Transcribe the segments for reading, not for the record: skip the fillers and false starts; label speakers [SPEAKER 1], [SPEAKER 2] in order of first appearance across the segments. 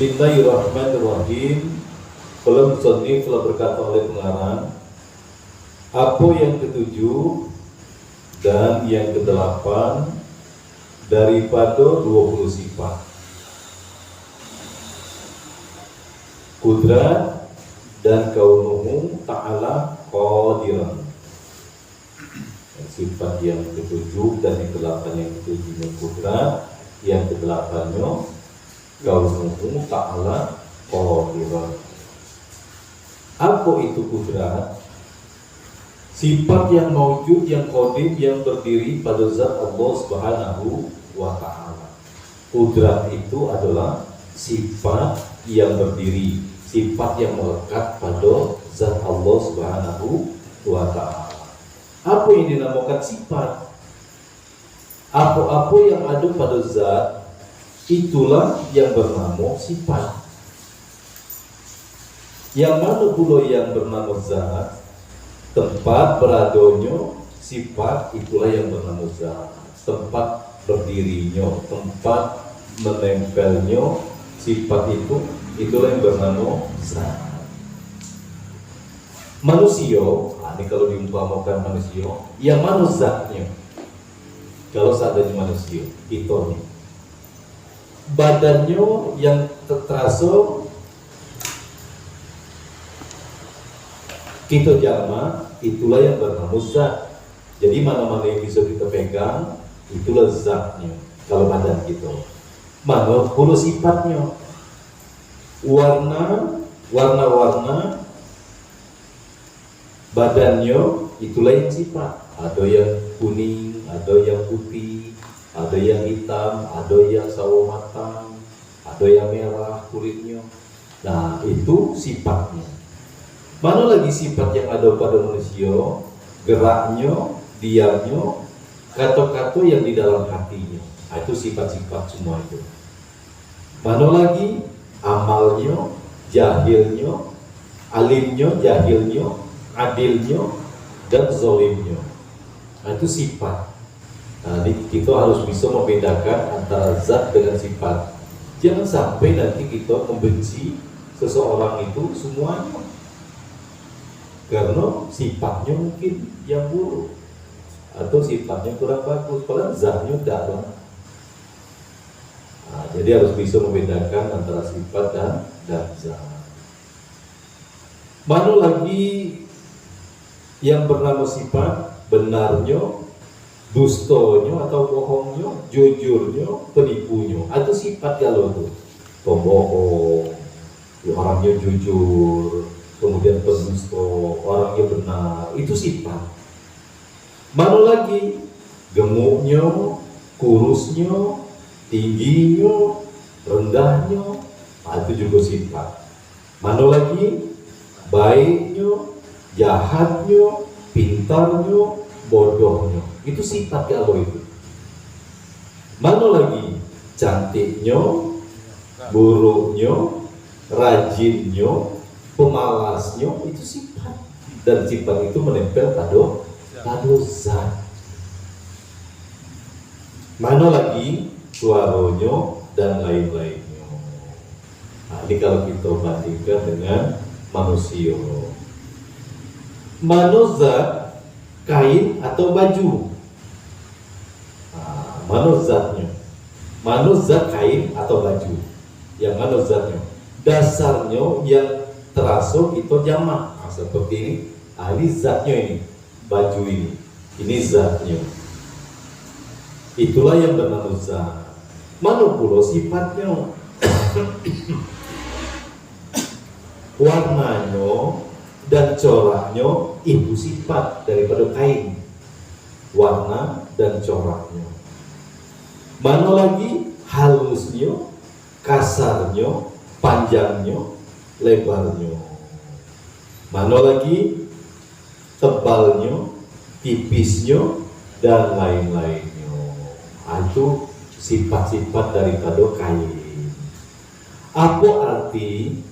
[SPEAKER 1] Bismillahirrahmanirrahim. Kalau musannif telah berkata oleh pengarang, apa yang ketujuh dan yang kedelapan daripada 20 sifat. Kudrat dan kaunuhu ta'ala qadiran. Sifat yang ketujuh dan yang kedelapan, yang ketujuhnya kudrat, yang kedelapannya kaunuhu ta'ala qadiran. Apa itu kudrat? Sifat yang maujud, yang qadim, yang berdiri pada zat Allah Subhanahu wa ta'ala. Kudrat itu adalah sifat yang berdiri, sifat yang melekat pada zat Allah Subhanahu wa ta'ala. Apa yang dinamakan sifat? Apa-apa yang ada pada zat, itulah yang bernama sifat. Yang mana pula yang bernama zat? Tempat beradanya sifat, itulah yang bernama zat. Tempat berdirinya, tempat menempelnya sifat itu, itulah yang bernama zat. Manusia, ini kalau diumpamakan manusia, yang mana zatnya? Kalau seadanya manusia, itu nih. Badannya yang terasa kita jama, itulah yang bernama zat. Jadi mana-mana yang bisa kita pegang, itulah zatnya. Kalau badan kita, mana pula sifatnya. Warna-warna badannya, itulah yang sifat. Ada yang kuning, ada yang putih, ada yang hitam, ada yang sawo matang, ada yang merah kulitnya. Nah, itu sifatnya. Mana lagi sifat yang ada pada manusia? Geraknya, diamnya, kata-kata yang di dalam hatinya. Nah, itu sifat-sifat semua itu. Mana lagi? Amalnya, jahilnya, alimnya, jahilnya, adilnya, dan zolimnya. Nah, itu sifat. Nah, kita harus bisa membedakan antara zat dengan sifat. Jangan sampai nanti kita membenci seseorang itu semuanya, karena sifatnya mungkin yang buruk atau sifatnya kurang bagus, padahal zatnya tidak ada. Nah, jadi harus bisa membedakan antara sifat dan zat. Mana lagi yang bernama sifat? Benarnya, dustonya atau bohongnya, jujurnya, penipunya. Itu sifat kalau itu pembohong, orangnya jujur, kemudian pendusta, orangnya benar, itu sifat. Mana lagi? Gemuknya, kurusnya, tingginya, rendahnya, itu juga sifat. Mana lagi? Baiknya, jahatnya, pintarnya, bodohnya, itu sifat Allah itu. Mana lagi? Cantiknya, buruknya, rajinnya, pemalasnya, itu sifat. Dan sifat itu menempel pada zat. Mana lagi? Suaranya dan lain-lainnya. Nah, ini kalau kita bandingkan dengan manusia. Mana zat? Kain atau baju? Nah, mana zatnya? Mana zat kain atau baju? Yang mana zatnya? Dasarnya yang terasa itu jamak. Nah, seperti ini. Nah, ini zatnya ini. Baju ini zatnya. Itulah yang bernama zat. Mana pula sifatnya? Warnanya dan coraknya, itu sifat daripada kain. Warna dan coraknya. Mana lagi? Halusnya, kasarnya, panjangnya, lebarnya. Mana lagi? Tebalnya, tipisnya, dan lain-lainnya. Itu sifat-sifat daripada kain. Apa arti?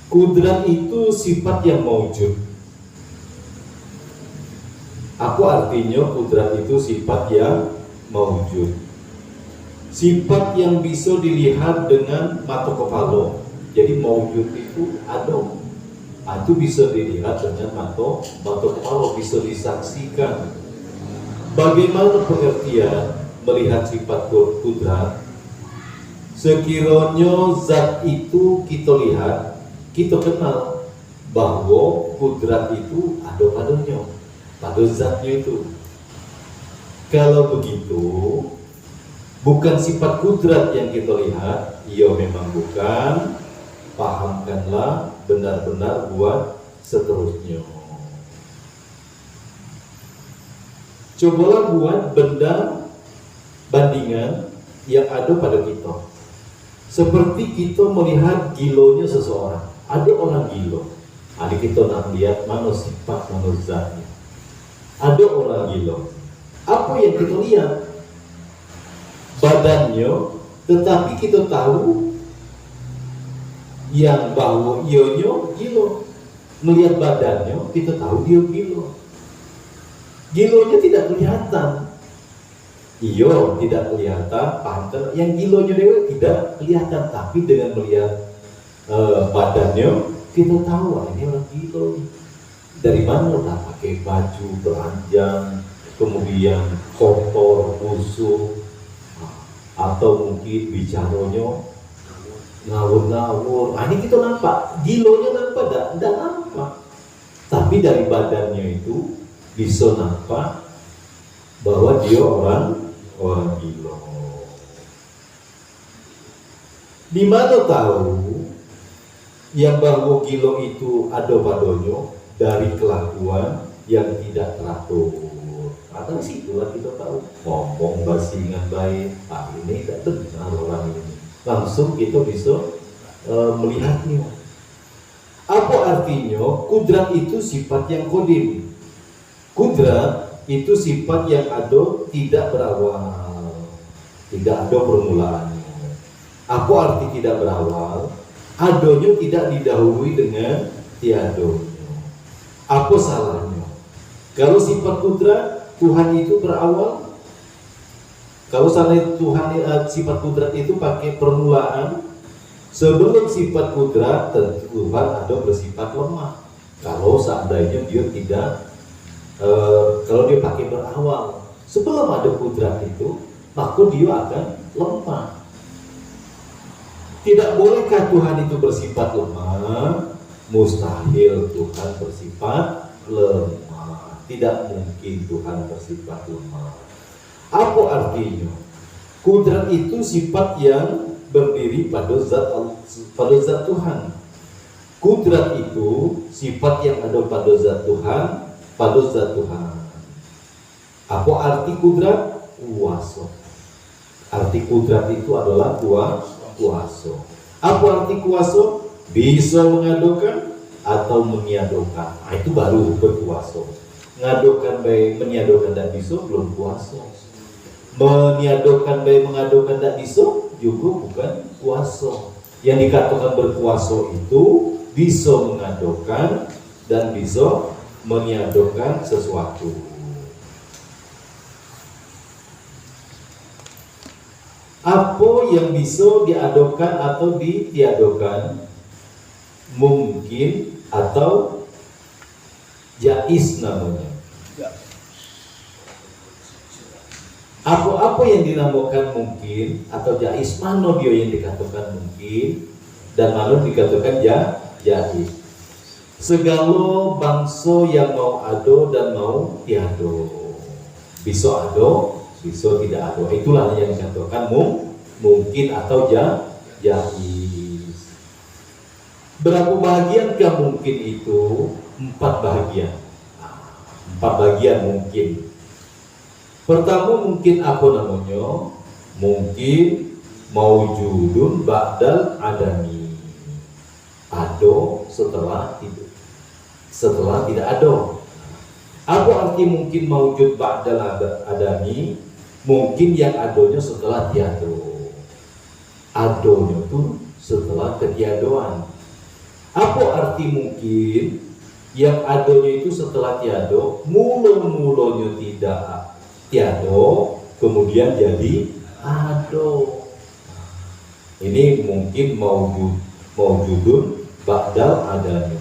[SPEAKER 1] Kudrat itu sifat yang maujud. Apa artinya kudrat itu sifat yang maujud? sifat yang bisa dilihat dengan mata kepala. Jadi maujud itu ada, itu bisa dilihat dengan mata kepala, bisa disaksikan. Bagaimana pengertian melihat sifat kudrat? Sekiranya zat itu kita lihat, kita kenal bahwa kudrat itu ada padanya, pada zatnya itu. Kalau begitu, bukan sifat kudrat yang kita lihat, iya memang bukan, pahamkanlah benar-benar buat seterusnya. Cobalah buat benda bandingan yang ada pada kita. Seperti kita melihat gilonya seseorang. Ada orang gilo. Ada kita nak lihat mana sifat, mana zatnya. Ada orang gilo. Apa yang kita lihat? Badannya, tetapi kita tahu yang bahwa ionya gilo. Melihat badannya, kita tahu dia gilo. Gilonya tidak kelihatan. Iyo tidak kelihatan, paham kan? Yang gilonya dewa tidak kelihatan, tapi dengan melihat badannya kita tahu ini orang gilo. Dari mana? Tak pakai baju beranjang, kemudian kotor, busuk, atau mungkin bicaranya ngawur-ngawur. Ini kita nampak, gilonya nampak, tidak nampak. Tapi dari badannya itu bisa nampak bahwa dia orang gila. Di mana tahu yang bahwa gila itu ada padanya? Dari kelakuan yang tidak teratur. Atau situlah kita tahu ngomong basingan baik, ini tidak benar orang ini. Langsung kita bisa melihatnya. Apa artinya? Kudrat itu sifat yang kodim. Kudrat itu sifat yang ada, tidak berawal, tidak ada permulaannya. Apa arti tidak berawal? Adanya tidak didahului dengan tiadonya. Apa salahnya? Kalau sifat kudrat Tuhan itu berawal, kalau sifat kudrat itu pakai permulaan, sebelum sifat kudrat Tuhan ada bersifat lemah. Kalau seandainya dia tidak kalau dia pakai berawal, sebelum ada kudrat itu, maka dia akan lemah. Tidak bolehkah Tuhan itu bersifat lemah? Mustahil Tuhan bersifat lemah. Tidak mungkin Tuhan bersifat lemah. Apa artinya? Kudrat itu sifat yang berdiri pada zat Tuhan. Kudrat itu sifat yang ada pada zat Tuhan. Pada zat Tuhan. Apa arti kudrat? Kuasa. Arti kudrat itu adalah kuasa. Apa arti kuasa? Bisa mengadokan atau meniadakan. Itu baru berkuasa. Ngadokan baik, meniadakan tidak bisa, belum kuasa. Meniadakan baik, mengadokan tidak bisa, juga bukan kuasa. Yang dikatakan berkuasa itu bisa mengadokan dan bisa meniadakan sesuatu. Apa yang bisa diadakan atau ditiadakan mungkin atau jaiz namanya. Apa-apa yang dinamakan mungkin atau jaiz, mana dia yang dikatakan mungkin dan mana dikatakan jaiz. Segala bangsa yang mau ado dan mau tiado, bisa ado, bisa tidak ado. Itulah yang dikatakan mungkin atau jaiz. Berapa bahagiankah mungkin itu? 4 bahagian. 4 bagian mungkin. Pertama mungkin apa namanya? Mungkin maujudun ba'dal adami. Ado setelah tidak ada. Apa arti mungkin maujud ba'dal adami? Mungkin yang adonya setelah tiado. Adonya itu setelah ketiadaan. Apa arti mungkin? Yang adonya itu setelah tiado, mula-mulanya tidak tiado, kemudian jadi ado. Ini mungkin mau judul ba'dal adami.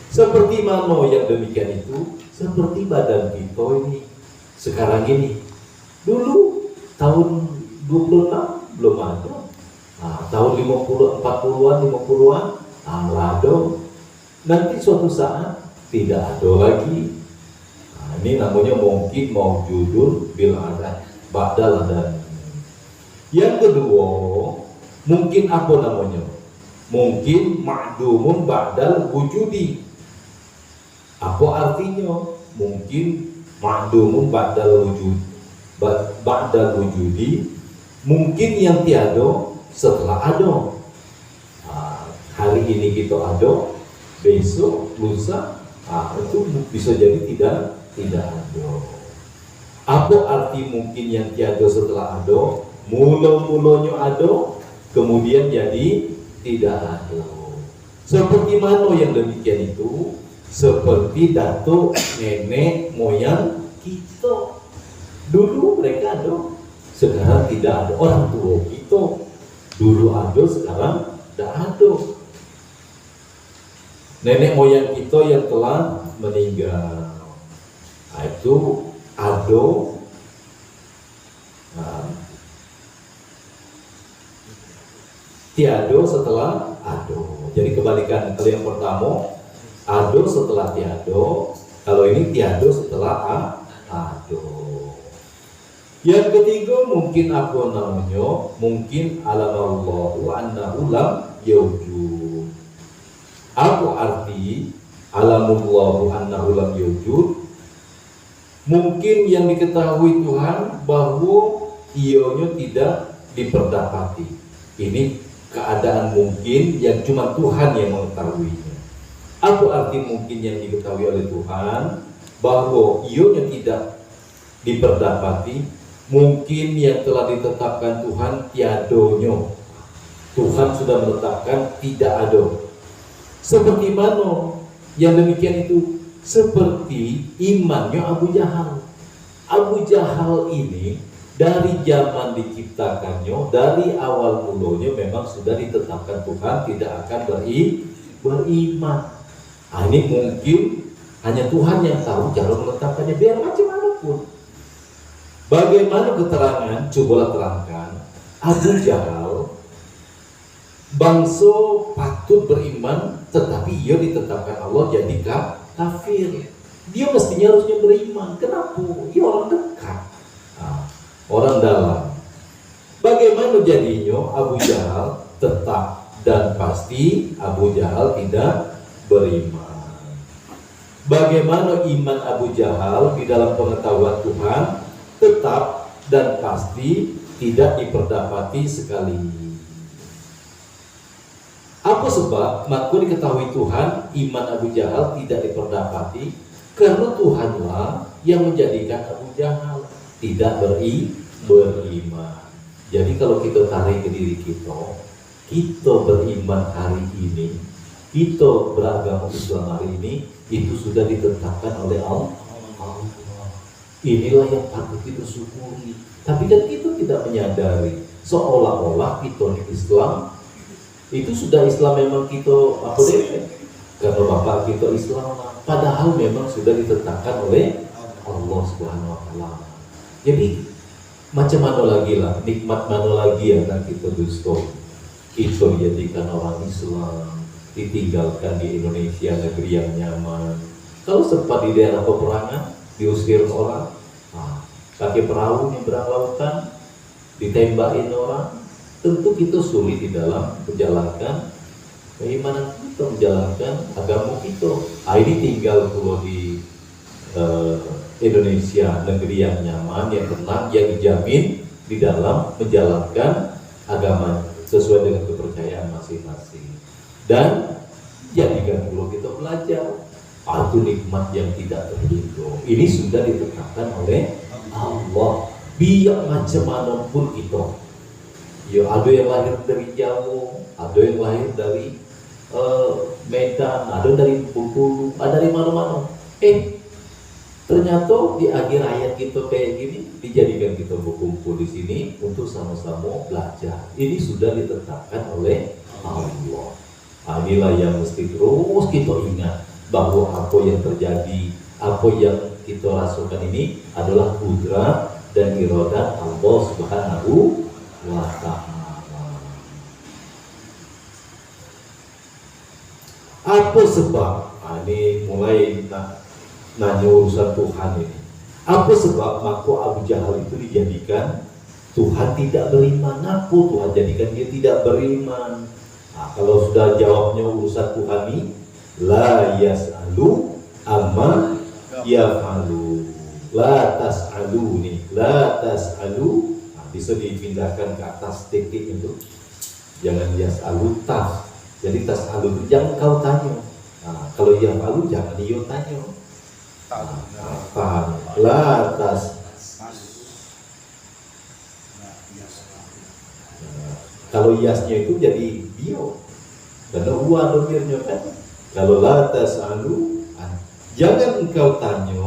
[SPEAKER 1] Seperti mana yang demikian itu? Seperti badan kita ini sekarang ini. Dulu tahun 26 belum ada. Nah, tahun 50, 40-an, 50-an ada. Nanti suatu saat tidak ada lagi. Nah, ini namanya mungkin mau judul bil ada ba'dal adami. Yang kedua, mungkin apa namanya? Mungkin ma'dumun ba'dal wujudi. Apa artinya? Mungkin ma'dumun ba'dal wujudi, mungkin yang tiada setelah ada. Hari ini kita ada, besok, lusa, itu bisa jadi tidak ada. Apa arti mungkin yang tiada setelah ada? Mula-mulanya ada, kemudian jadi tidak ada. Seperti mana yang demikian itu? Seperti datuk nenek moyang kita. Dulu mereka ada, sekarang tidak ada. Orang tua kita dulu ada, sekarang tidak ada. Nenek moyang kita yang telah meninggal, nah, itu ada. Tiada setelah ada. Jadi kebalikan. Kalau yang pertama ada setelah tiada, kalau ini tiada setelah ada. Yang ketiga mungkin apa namanya? Mungkin alamallahu annahu lam yawjud. Apa arti alamullahu annahu lam yawjud? Mungkin yang diketahui Tuhan bahwa ianya tidak diperdapati. Ini keadaan mungkin yang cuma Tuhan yang mengetahuinya. Apa arti mungkin yang diketahui oleh Tuhan? Bahwa ianya tidak diperdapati. Mungkin yang telah ditetapkan Tuhan tiadonyo. Tuhan sudah menetapkan tidak ada. Seperti mana yang demikian itu? Seperti imannya Abu Jahal. Abu Jahal ini dari zaman diciptakannya, dari awal mulanya memang sudah ditetapkan Tuhan tidak akan beriman. Nah, ini mungkin hanya Tuhan yang tahu cara menetapkannya, biar macam mana pun. Bagaimana keterangan? Cobalah terangkan. Abu Jahal bangsa patut beriman, tetapi ia ditetapkan Allah jadi kafir. Dia mestinya harusnya beriman. Kenapa? Dia orang dekat, orang dalam. Bagaimana jadinya Abu Jahal tetap dan pasti Abu Jahal tidak beriman? Bagaimana iman Abu Jahal di dalam pengetahuan Tuhan tetap dan pasti tidak diperdapati sekali? Apa sebab? Maka diketahui Tuhan iman Abu Jahal tidak diperdapati karena Tuhanlah yang menjadikan Abu Jahal tidak beriman. Jadi kalau kita tarik ke diri kita beriman hari ini, kita beragama Islam hari ini, itu sudah ditetapkan oleh Allah. Inilah yang patut kita syukuri. Tapi kan kita tidak menyadari, seolah-olah kita Islam itu sudah Islam memang kita apa deh? Karena bapak kita Islam, padahal memang sudah ditetapkan oleh Allah Subhanahu Wa Taala. Jadi macam mana lagi lah, nikmat mana lagi yang kita dusta? Kita dijadikan orang Islam, ditinggalkan di Indonesia, negeri yang nyaman. Kalau sempat di daerah peperangan, diusir orang, pakai perahu nyebrang lautan, ditembakin orang, tentu kita sulit di dalam menjalankan keimanan kita, menjalankan agama kita. Ini tinggal kalau di Indonesia, negeri yang nyaman, yang tenang, yang dijamin di dalam menjalankan agama sesuai dengan kepercayaan masing-masing. Dan jadikan dulu kita belajar. Itu nikmat yang tidak terhingga. Ini sudah ditetapkan oleh Allah. Biar macam mana pun kita. Ya, ada yang lahir dari Jawa, ada yang lahir dari Medan, ada dari Bengkulu, ada dari mana-mana. Ternyata di akhir ayat kita kayak gini dijadikan kita berkumpul di sini untuk sama-sama belajar. Ini sudah ditetapkan oleh Allah. Inilah yang mesti terus kita ingat bahwa apa yang terjadi, apa yang kita rasakan ini adalah kudrat dan iradah Allah Subhanahu wa Ta'ala. Apa sebab? Ini mulai nanya urusan Tuhan ini. Apa sebab maka Abu Jahal itu dijadikan Tuhan tidak beriman? Apa Tuhan jadikan dia tidak beriman? Nah, kalau sudah jawabnya urusan Tuhan ini, la yas'alu amma yaf'alu. La tas'alu nih, la tas'alu. Nah, bisa dipindahkan ke atas titik itu. Jangan yas'alu tas. Jadi tas'alu itu jangan kau tanya. Nah, kalau yaf'alu jangan dia tanya. Paham? La tas. Kalau yasnya itu jadi bio. Karena huwa domirnya kan. Kalau la tas'alu, jangan engkau tanya.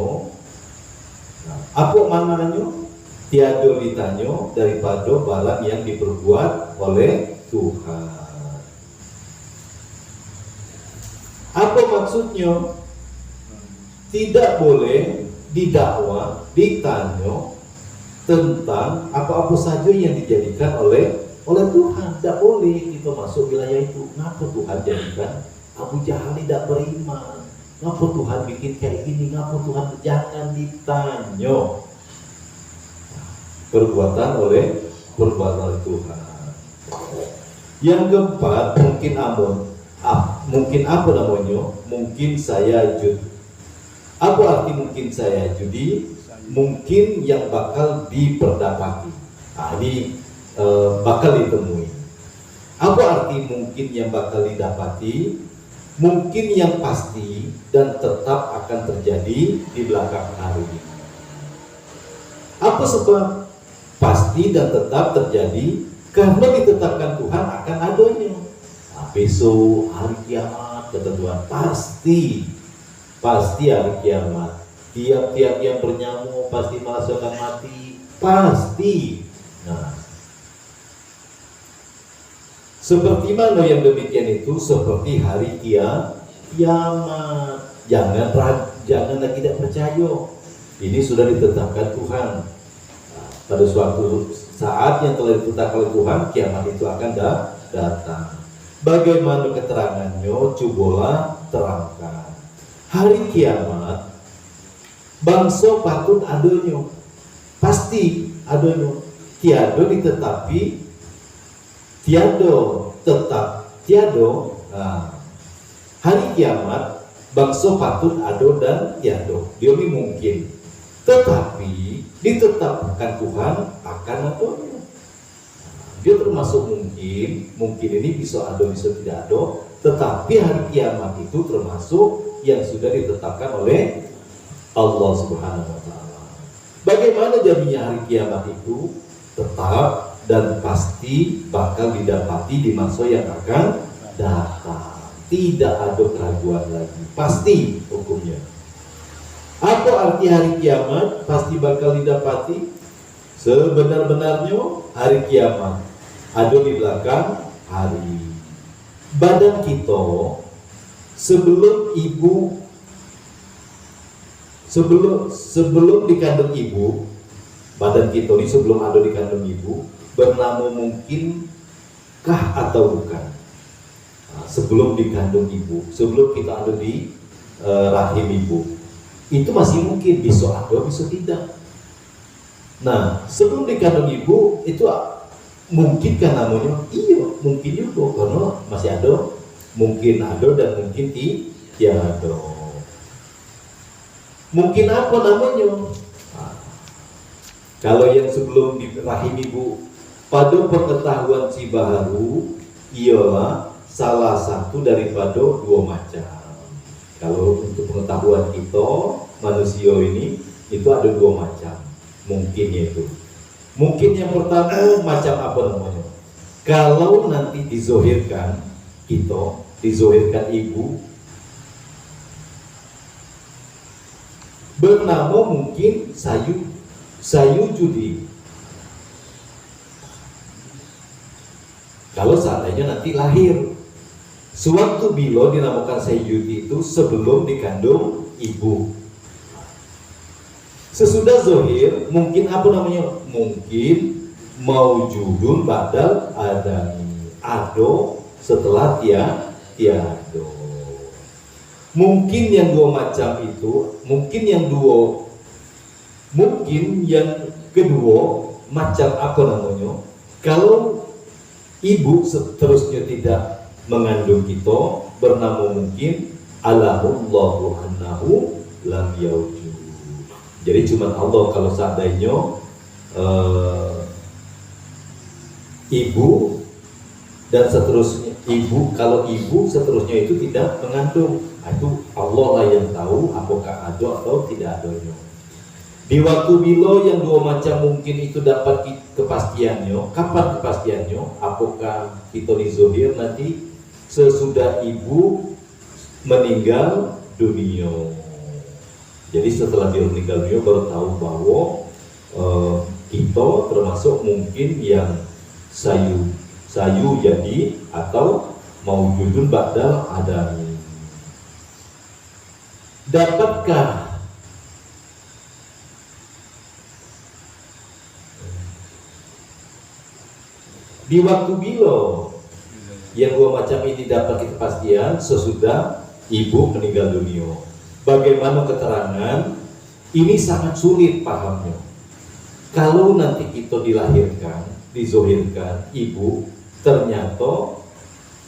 [SPEAKER 1] Nah, apa maknanya? Tiada ditanya daripada barang yang diperbuat oleh Tuhan. Apa maksudnya? Tidak boleh didakwa, ditanya tentang apa-apa saja yang dijadikan oleh Tuhan. Tidak boleh kita masuk wilayah itu. Kenapa Tuhan jadikan Abu Jahal tidak beriman? Kenapa Tuhan bikin kayak gini? Kenapa Tuhan? Jangan ditanya. Perbuatan Tuhan. Yang keempat, mungkin apa namanya? Mungkin saya judi. Apa arti mungkin saya judi? Mungkin yang bakal diperdapati. Nah, ini bakal ditemui. Apa arti mungkin yang bakal didapati? Mungkin yang pasti dan tetap akan terjadi di belakang hari ini. Apa sebab pasti dan tetap terjadi? Karena ditetapkan Tuhan akan adanya. Nah, besok hari kiamat kata Tuhan pasti hari kiamat. Tiap-tiap yang bernyawa pasti merasakan mati. Pasti. Nah, seperti mana yang demikian itu? Seperti hari kiamat. Jangan tidak percaya. Ini sudah ditetapkan Tuhan. Nah, pada suatu saat yang telah ditetapkan oleh Tuhan, kiamat itu akan datang. Bagaimana keterangannya? Cobalah terangkan. Hari kiamat, bangsa patut adanya, pasti adanya. Tiada ditetapi, tiada tetap, tiada. Nah, hari kiamat, bangsa patut ada dan tiada. Dia ini mungkin, tetapi ditetapkan Tuhan akan adanya. Dia termasuk mungkin ini bisa ada, bisa tidak ada. Tetapi hari kiamat itu termasuk yang sudah ditetapkan oleh Allah Subhanahu wa Ta'ala. Bagaimana jadinya hari kiamat itu? Tetap dan pasti bakal didapati di masa yang akan datang. Tidak ada keraguan lagi. Pasti hukumnya. Apa arti hari kiamat? Pasti bakal didapati. Sebenar-benarnya hari kiamat ada di belakang hari. Badan kita sebelum dikandung ibu, badan kita ini sebelum ada dikandung ibu bernama mungkinkah atau bukan? Nah, sebelum dikandung ibu, sebelum kita ada di rahim ibu, itu masih mungkin, bisa ada, bisa tidak. Nah, sebelum dikandung ibu itu mungkin kan namanya? Iya, mungkin juga karena masih ada. Mungkin ada dan mungkin tiada. Mungkin apa namanya? Nah, kalau yang sebelum di rahim ibu, pada pengetahuan si baru ialah salah satu daripada dua macam. Kalau untuk pengetahuan kita manusia ini itu ada dua macam. Mungkin itu. Mungkin yang pertama macam apa namanya? Kalau nanti dizohirkan dizohirkan ibu, bernama mungkin sayu judi. Kalau seandainya nanti lahir, sewaktu bila dinamakan sayu judi itu sebelum dikandung ibu. Sesudah zohir mungkin apa namanya? Mungkin maujudun badal adami, ado setelah tiado. Mungkin yang dua macam itu, mungkin yang kedua macam apa namanya? Kalau ibu seterusnya tidak mengandung kita, bernama mungkin alamullahu annahu lam yaujud. Jadi cuma Allah kalau seandainya ibu dan seterusnya, kalau ibu seterusnya itu tidak mengandung, itu Allah lah yang tahu apakah ada atau tidak adanya. Di waktu bila yang dua macam mungkin itu dapat kepastiannya, kapan kepastiannya? Apakah kita dizohir nanti sesudah ibu meninggal dunia. Jadi setelah dia meninggal dunia baru tahu bahwa kita termasuk mungkin yang sayu jadi atau maujudun ba'dal adami. Dapatkah di waktu bila yang dua macam ini dapat kepastian sesudah ibu meninggal dunia? Bagaimana keterangan? Ini sangat sulit pahamnya. Kalau nanti kita dilahirkan, dizohirkan ibu, ternyata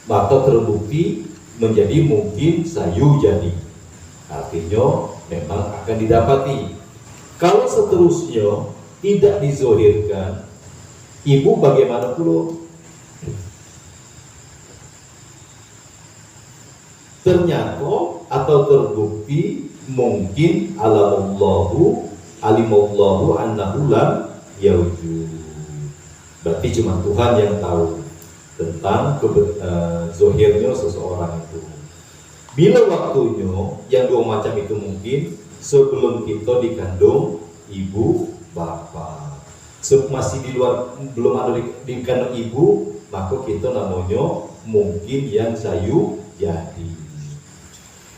[SPEAKER 1] maka terbukti menjadi mungkin sayu jadi, artinya memang akan didapati. Kalau seterusnya tidak dizohirkan ibu, bagaimana pula? Ternyata atau terbukti mungkin alimallahu annahu lam yaujud. Berarti cuma Tuhan yang tahu tentang zohirnya seseorang itu. Bila waktunya yang dua macam itu mungkin sebelum kita dikandung ibu bapa, masih di luar, belum ada dikandung ibu, maka kita namanya mungkin yang sayu jadi.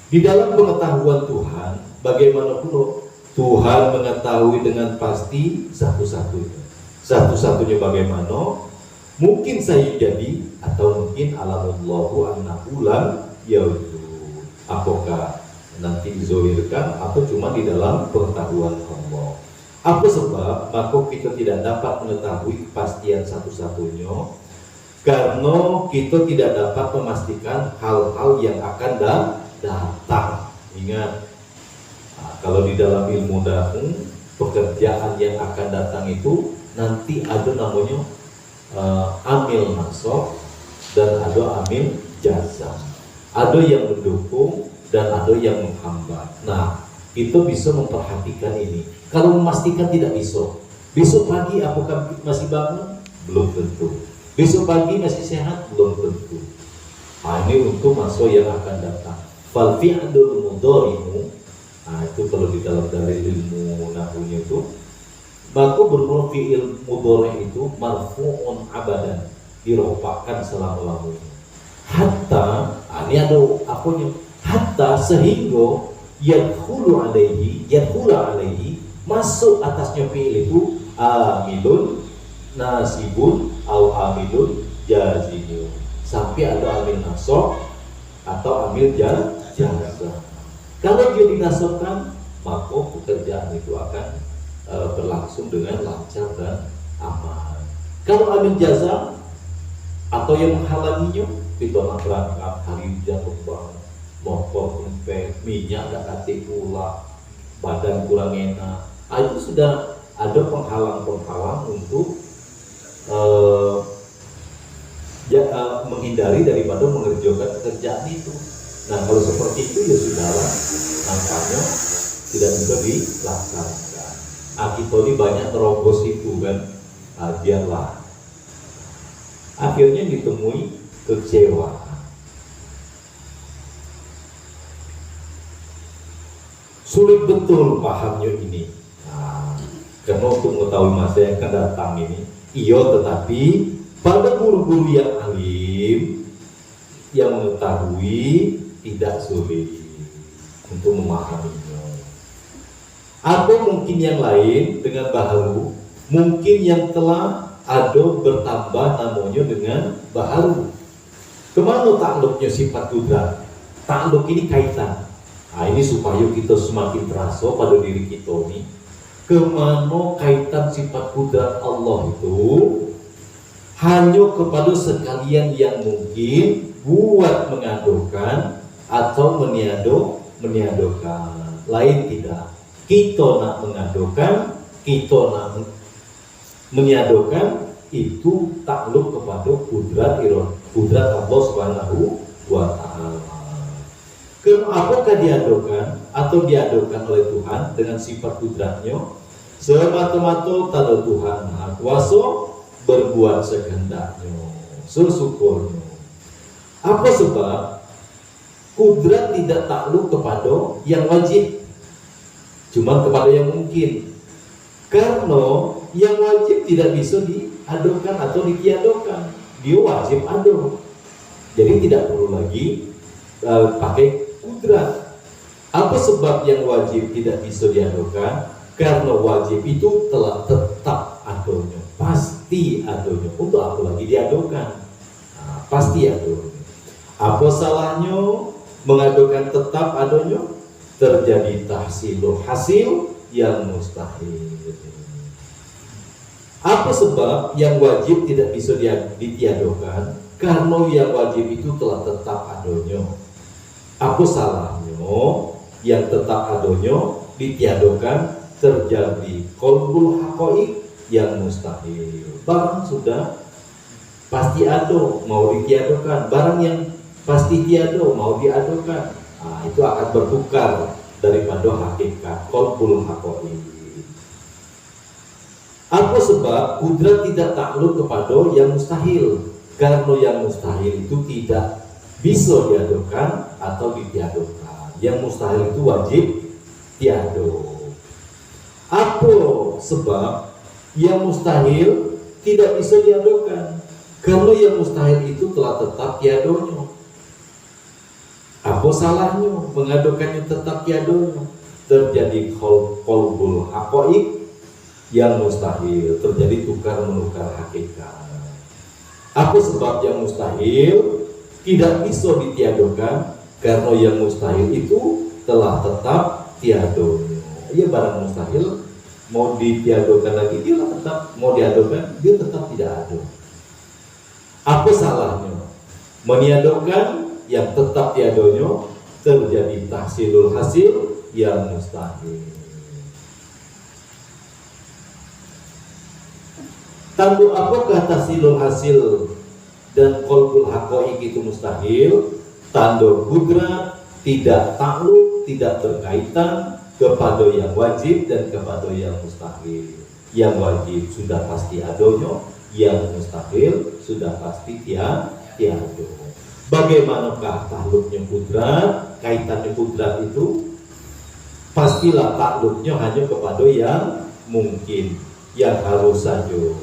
[SPEAKER 1] Di dalam pengetahuan Tuhan, bagaimana pula Tuhan mengetahui dengan pasti satu-satunya. Satu-satunya bagaimana? Mungkin saya jadi atau mungkin alamullahu annahu lam yaujud. Apakah nanti dizohirkan atau cuma di dalam pengetahuan Allah? Apa sebab maka kita tidak dapat mengetahui kepastian satu-satunya? Karena kita tidak dapat memastikan hal-hal yang akan datang. Ingat, kalau di dalam ilmu dakwah, pekerjaan yang akan datang itu nanti ada namanya amil nasab dan ada amil jazam. Ada yang mendukung dan ada yang menghambat. Nah, kita bisa memperhatikan ini. Kalau memastikan tidak bisa. Besok pagi apakah masih bangun? Belum tentu. Besok pagi masih sehat? Belum tentu. Nah, ini untuk masa yang akan datang. Fal fi'lul mudhari'u, nah itu kalau di dalam dari ilmu nahwunya itu, maka bermula fi'il mudhari' itu marfu'un abadan, dirofakkan selama-lamanya. Hatta, ini ada apanya? Hatta sehingga yadkhulu alaihi, masuk atasnya fi'il itu amilun nasibun au amilun jazimun, sampai ada amil nasab atau amil jazam. Kalau dia dinasabkan, maka pekerjaan itu akan berlangsung dengan lancar dan aman. Kalau amil jazam atau yang menghalanginya, kita nak berangkat hari jatuh banget, motor kempes, minyak tak kati pula, badan kurang enak. Itu sudah ada penghalang-penghalang untuk menghindari daripada mengerjakan pekerjaan itu. Nah, kalau seperti itu ya sudahlah, nampaknya tidak bisa dilaksanakan. Kita ini banyak terobos itu kan, biarlah. Akhirnya ditemui kekecewaan. sulit betul pahamnya ini. Nah, karena untuk mengetahui masa yang akan datang ini, tetapi pada guru-guru yang alim yang mengetahui tidak sulit untuk memahaminya. Atau mungkin yang lain dengan baharu, mungkin yang telah ada bertambah namanya dengan baharu. Kemana takluknya sifat kudrat? Takluk ini kaitan. Nah, ini supaya kita semakin terasa pada diri kita ini. Kemana kaitan sifat kudrat Allah itu hanya kepada sekalian yang mungkin buat mengadukan atau meniadokan. Lain tidak. Kita nak mengadukan, kita nak meniadokan, itu takluk kepada kudrat Allah Subhanahu wa Ta'ala. Apakah diadukan atau diadukan oleh Tuhan dengan sifat kudratnya? Semata-mata tanda Tuhan Maha Kuasa berbuat sekehendaknya, sesyukurnya. Apa sebab kudrat tidak takluk kepada yang wajib, cuma kepada yang mungkin? Karena yang wajib tidak bisa diadukan atau ditiadakan, dia wajib adu. Jadi tidak perlu lagi pakai kudrat. Apa sebab yang wajib tidak bisa diadukan? Karena wajib itu telah tetap adanya, pasti adanya. Untuk apa lagi diadukan? Nah, pasti adanya. Apa salahnya mengadukan tetap adanya? Terjadi tahsilul hasil yang mustahil. Apa sebab yang wajib tidak bisa ditiadakan? Karena yang wajib itu telah tetap adanya. Apa salahnya yang tetap adanya ditiadakan? Terjadi qalbul haqaiq yang mustahil. Barang sudah pasti ada, mau ditiadakan. Barang yang pasti tiada, mau diadakan. Nah, itu akan bertukar daripada hakikat qalbul haqaiq. Apa sebab kudrat tidak takluk kepada yang mustahil? Karena yang mustahil itu tidak bisa diadakan atau ditiadakan. Yang mustahil itu wajib tiada. Apa sebab yang mustahil tidak bisa diadakan? Karena yang mustahil itu telah tetap tiadanya. Apa salahnya mengadukannya tetap tiadanya? Terjadi qalbul haqaiq yang mustahil, terjadi tukar menukar hakikat. Apa sebab yang mustahil tidak bisa ditiadakan? Karena yang mustahil itu telah tetap tiada. Ya, barang mustahil mau ditiadakan lagi dia tetap, mau diadakan dia tetap tidak ada. Apa salahnya meniadakan yang tetap tiadanya? Terjadi tahsilul hasil yang mustahil. Tanda apakah tahsilul hasil dan qalbul haqaiq itu mustahil? Tanda kudrat tidak takluk, tidak berkaitan kepada yang wajib dan kepada yang mustahil. Yang wajib sudah pasti adanya, yang mustahil sudah pasti tiada. Bagaimanakah takluknya kudrat? Kaitannya kudrat itu pastilah takluknya hanya kepada yang mungkin, yang harus saja.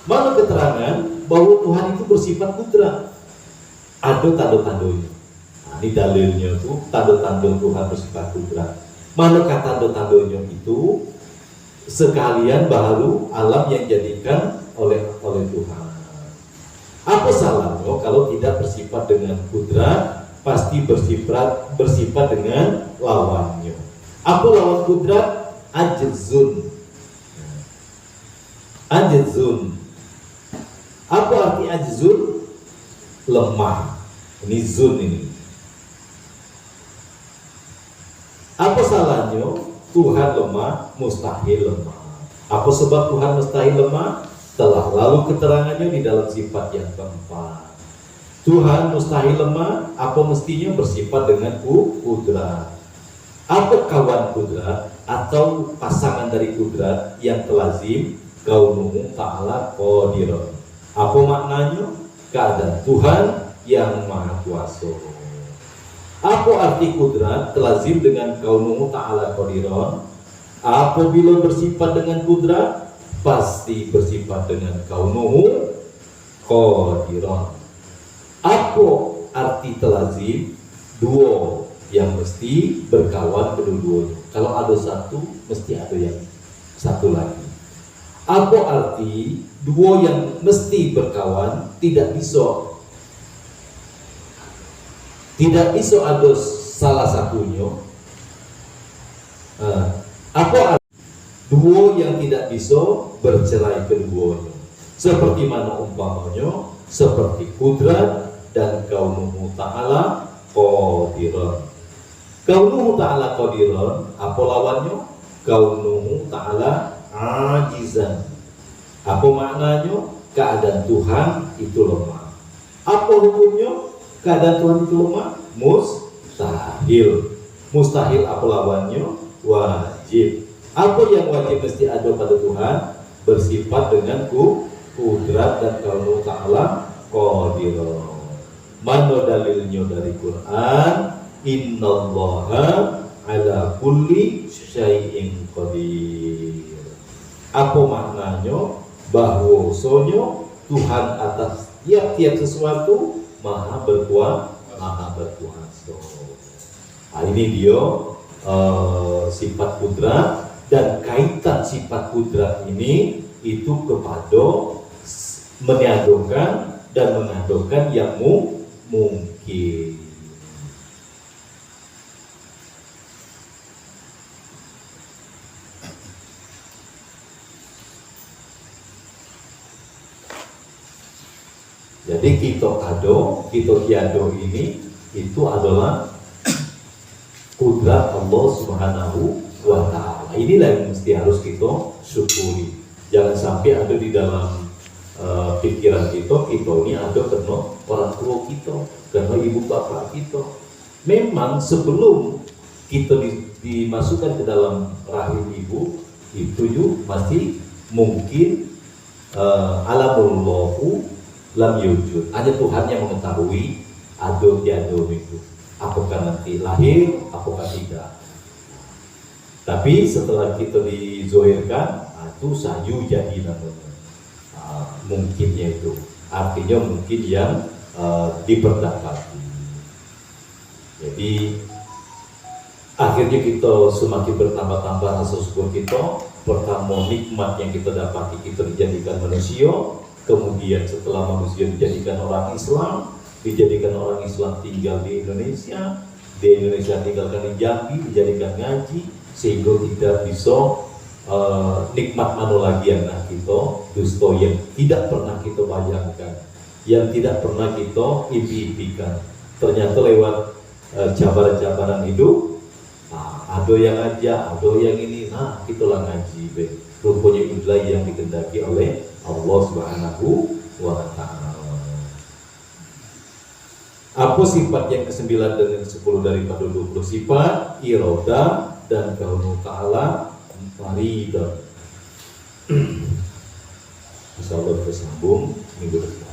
[SPEAKER 1] Mana keterangan bahwa Tuhan itu bersifat kudrat? Ada tanda-tandanya. Nah, ini dalilnya tuh tanda-tanda Tuhan bersifat kudrat. Manakah tanda-tandanya itu? Sekalian baru alam yang dijadikan oleh Tuhan. Apa salahnya kalau tidak bersifat dengan kudrat? Pasti bersifat dengan lawannya. Apa lawan kudrat? Ajzun. Ajzun. Apa arti ajzun? Lemah. Ini zun ini. Apa salahnya Tuhan lemah, mustahil lemah? Apa sebab Tuhan mustahil lemah? Telah lalu keterangannya di dalam sifat yang keempat. Tuhan mustahil lemah, apa mestinya bersifat dengan kudrat? Apa kawan kudrat atau pasangan dari kudrat yang terlazim? Kaunuhu ta'ala qadirun. Apa maknanya? Keadaan Tuhan yang maha kuasa. Apa arti kudrat? Telazim dengan kaunuhu ta'ala qadiran. Apabila bersifat dengan kudrat, pasti bersifat dengan kaunuhu qadiran. Apa arti telazim? Dua yang mesti berkawan kedua-duanya. Kalau ada satu, mesti ada yang satu lagi. Apa arti dua yang mesti berkawan? Tidak bisa ada salah satunya. Apa arti dua yang tidak bisa bercerai keduanya? Seperti mana umpamanya? Seperti kudrat dan kaunuhu ta'ala qadiran. Kaunuhu ta'ala qadiran, apa lawannya? Kaunuhu ta'ala ajizan. Apa maknanya? Keadaan Tuhan itu lemah. Apa hukumnya? Keadaan Tuhan itu lemah? Mustahil. Mustahil apa lawannya? Wajib. Apa yang wajib mesti ada pada Tuhan? Bersifat dengan kudrat dan kaunuhu ta'ala qadiran. Mana dalilnya dari Quran? Innallaha ala kulli syai'in qadir. Apa maknanya? Bahwasanya Tuhan atas tiap-tiap sesuatu maha berkuasa. Nah, ini dia sifat kudrat, dan kaitan sifat kudrat ini itu kepada meniadakan dan mengadakan yang mungkin. Jadi kita tiado ini itu adalah kudrat Allah Subhanahu wa ta'ala. Inilah yang mesti harus kita syukuri. Jangan sampai ada di dalam pikiran kita ini ada karena orang tua kita, karena ibu bapak kita. Memang sebelum kita dimasukkan ke dalam rahim ibu, itu juga masih mungkin alamullahu lam yujud. Hanya Tuhan yang mengetahui ada tiada itu. Apakah nanti lahir, apakah tidak. Tapi setelah kita dizohirkan, itu sayu jadi namanya. Mungkinnya itu. Artinya mungkin yang diperdapati. Jadi akhirnya kita semakin bertambah-tambah rasa syukur kita. Pertama, nikmat yang kita dapati, kita dijadikan manusia. Kemudian setelah manusia dijadikan orang Islam, dijadikan orang Islam tinggal di Indonesia tinggalkan di Jambi, dijadikan ngaji, sehingga tidak bisa nikmat mana lagi yang kita dusta, yang tidak pernah kita bayangkan, yang tidak pernah kita impi-impikan. Ternyata lewat jabaran-jabaran hidup, ada yang aja, ada yang ini, itulah ngaji. Rupanya itulah yang dikendaki oleh Allah Subhanahu wa ta'ala. Apa sifat yang ke-9 dan yang ke-10 daripada 20 sifat? Iroda dan kaunuhu ta'ala maridah. Insyaallah bersambung minggu depan.